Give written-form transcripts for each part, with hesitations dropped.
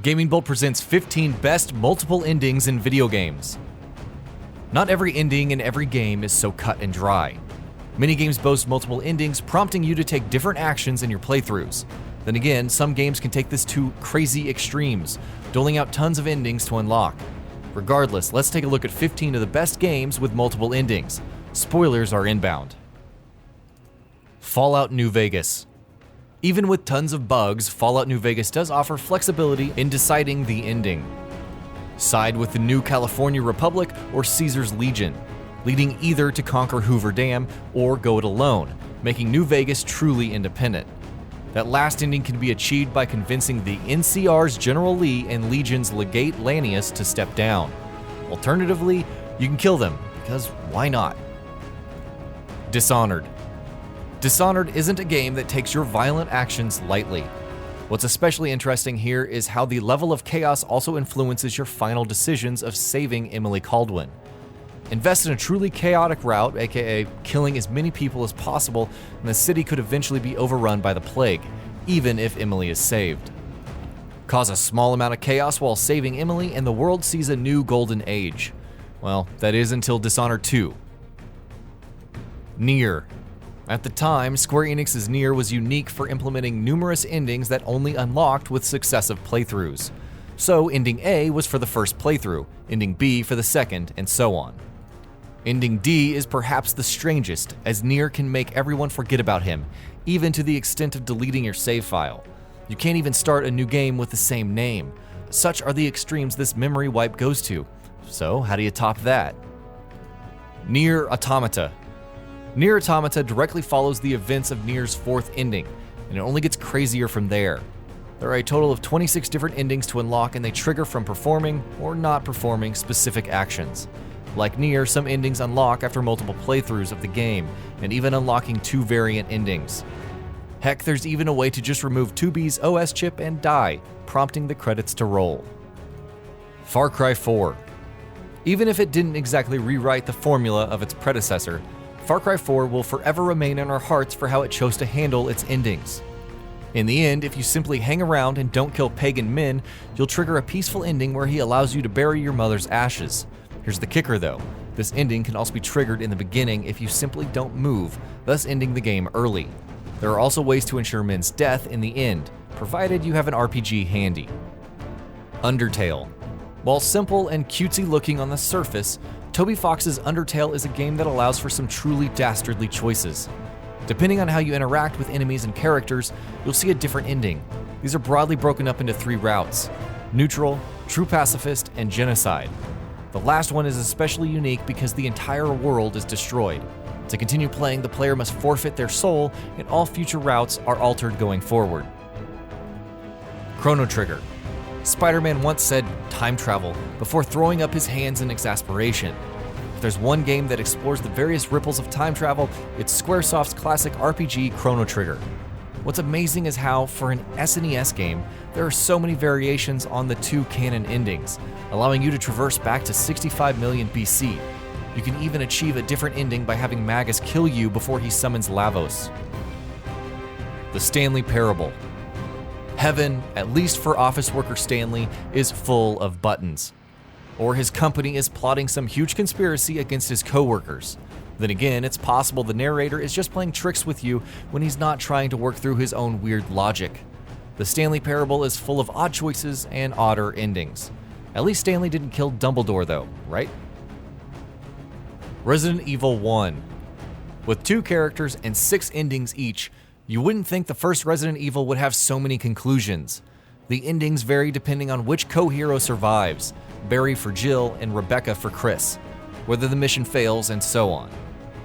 GamingBolt presents 15 best multiple endings in video games. Not every ending in every game is so cut and dry. Many games boast multiple endings, prompting you to take different actions in your playthroughs. Then again, some games can take this to crazy extremes, doling out tons of endings to unlock. Regardless, let's take a look at 15 of the best games with multiple endings. Spoilers are inbound. Fallout New Vegas. Even with tons of bugs, Fallout New Vegas does offer flexibility in deciding the ending. Side with the New California Republic or Caesar's Legion, leading either to conquer Hoover Dam or go it alone, making New Vegas truly independent. That last ending can be achieved by convincing the NCR's General Lee and Legion's Legate Lanius to step down. Alternatively, you can kill them, because why not? Dishonored. Dishonored isn't a game that takes your violent actions lightly. What's especially interesting here is how the level of chaos also influences your final decisions of saving Emily Caldwin. Invest in a truly chaotic route, aka killing as many people as possible, and the city could eventually be overrun by the plague, even if Emily is saved. Cause a small amount of chaos while saving Emily, and the world sees a new golden age. Well, that is until Dishonored 2. Nier. At the time, Square Enix's Nier was unique for implementing numerous endings that only unlocked with successive playthroughs. So Ending A was for the first playthrough, Ending B for the second, and so on. Ending D is perhaps the strangest, as Nier can make everyone forget about him, even to the extent of deleting your save file. You can't even start a new game with the same name. Such are the extremes this memory wipe goes to. So how do you top that? Nier Automata. Nier Automata directly follows the events of Nier's fourth ending, and it only gets crazier from there. There are a total of 26 different endings to unlock, and they trigger from performing or not performing specific actions. Like Nier, some endings unlock after multiple playthroughs of the game, and even unlocking 2 variant endings. Heck, there's even a way to just remove 2B's OS chip and die, prompting the credits to roll. Far Cry 4. Even if it didn't exactly rewrite the formula of its predecessor, Far Cry 4 will forever remain in our hearts for how it chose to handle its endings. In the end, if you simply hang around and don't kill pagan men, you'll trigger a peaceful ending where he allows you to bury your mother's ashes. Here's the kicker though, this ending can also be triggered in the beginning if you simply don't move, thus ending the game early. There are also ways to ensure men's death in the end, provided you have an RPG handy. Undertale. While simple and cutesy looking on the surface, Toby Fox's Undertale is a game that allows for some truly dastardly choices. Depending on how you interact with enemies and characters, you'll see a different ending. These are broadly broken up into 3 routes: neutral, true pacifist, and genocide. The last one is especially unique because the entire world is destroyed. To continue playing, the player must forfeit their soul, and all future routes are altered going forward. Chrono Trigger. Spider-Man once said time travel before throwing up his hands in exasperation. If there's one game that explores the various ripples of time travel, it's Squaresoft's classic RPG Chrono Trigger. What's amazing is how, for an SNES game, there are so many variations on the 2 canon endings, allowing you to traverse back to 65 million BC. You can even achieve a different ending by having Magus kill you before he summons Lavos. The Stanley Parable. Heaven, at least for office worker Stanley, is full of buttons. Or his company is plotting some huge conspiracy against his coworkers. Then again, it's possible the narrator is just playing tricks with you when he's not trying to work through his own weird logic. The Stanley Parable is full of odd choices and odder endings. At least Stanley didn't kill Dumbledore though, right? Resident Evil 1. With 2 characters and 6 endings each, you wouldn't think the first Resident Evil would have so many conclusions. The endings vary depending on which co-hero survives, Barry for Jill and Rebecca for Chris, whether the mission fails, and so on.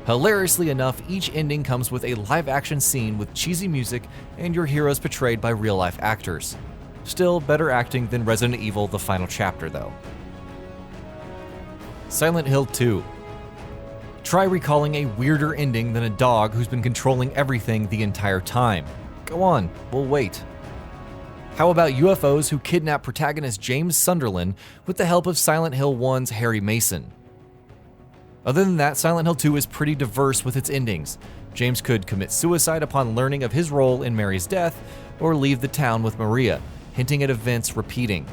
Hilariously enough, each ending comes with a live-action scene with cheesy music and your heroes portrayed by real-life actors. Still better acting than Resident Evil: The Final Chapter though. Silent Hill 2. Try recalling a weirder ending than a dog who's been controlling everything the entire time. Go on, we'll wait. How about UFOs who kidnap protagonist James Sunderland with the help of Silent Hill 1's Harry Mason? Other than that, Silent Hill 2 is pretty diverse with its endings. James could commit suicide upon learning of his role in Mary's death, or leave the town with Maria. hinting at events repeating.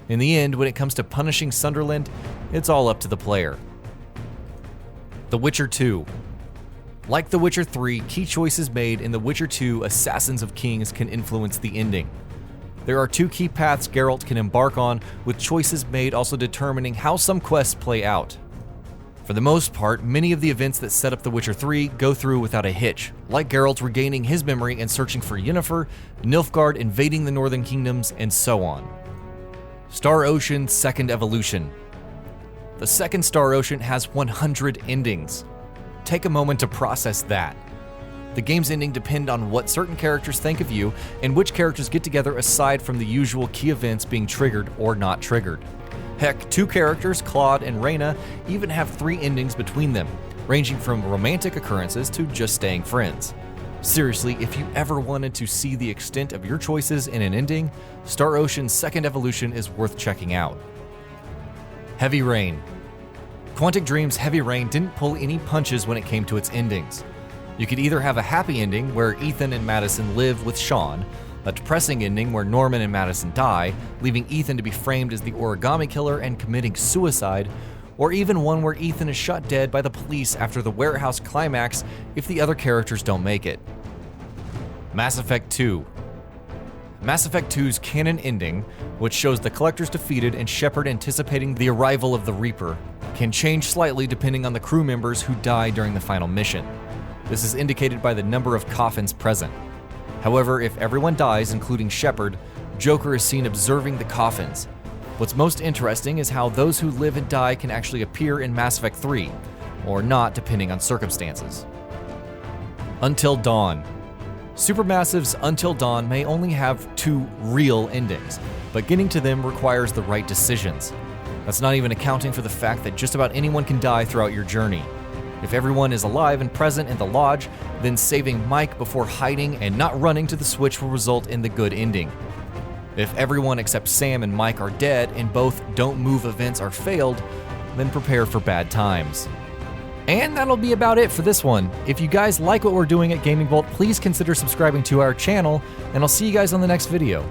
In the end, when it comes to punishing Sunderland, it's all up to the player. The Witcher 2. Like The Witcher 3, key choices made in The Witcher 2 Assassins of Kings can influence the ending. There are 2 key paths Geralt can embark on, with choices made also determining how some quests play out. For the most part, many of the events that set up The Witcher 3 go through without a hitch, like Geralt regaining his memory and searching for Yennefer, Nilfgaard invading the Northern Kingdoms, and so on. Star Ocean Second Evolution. The second Star Ocean has 100 endings. Take a moment to process that. The game's ending depend on what certain characters think of you and which characters get together aside from the usual key events being triggered or not triggered. Heck, 2 characters, Claude and Reyna, even have 3 endings between them, ranging from romantic occurrences to just staying friends. Seriously, if you ever wanted to see the extent of your choices in an ending, Star Ocean's Second Evolution is worth checking out. Heavy Rain. Quantic Dream's Heavy Rain didn't pull any punches when it came to its endings. You could either have a happy ending where Ethan and Madison live with Sean, a depressing ending where Norman and Madison die, leaving Ethan to be framed as the origami killer and committing suicide, or even one where Ethan is shot dead by the police after the warehouse climax if the other characters don't make it. Mass Effect 2. Mass Effect 2's canon ending, which shows the Collectors defeated and Shepard anticipating the arrival of the Reaper, can change slightly depending on the crew members who die during the final mission. This is indicated by the number of coffins present. However, if everyone dies, including Shepard, Joker is seen observing the coffins. What's most interesting is how those who live and die can actually appear in Mass Effect 3, or not depending on circumstances. Until Dawn. Supermassive's Until Dawn may only have 2 real endings, but getting to them requires the right decisions. That's not even accounting for the fact that just about anyone can die throughout your journey. If everyone is alive and present in the lodge, then saving Mike before hiding and not running to the switch will result in the good ending. If everyone except Sam and Mike are dead and both don't move events are failed, then prepare for bad times. And that'll be about it for this one. If you guys like what we're doing at GamingBolt, please consider subscribing to our channel, and I'll see you guys on the next video.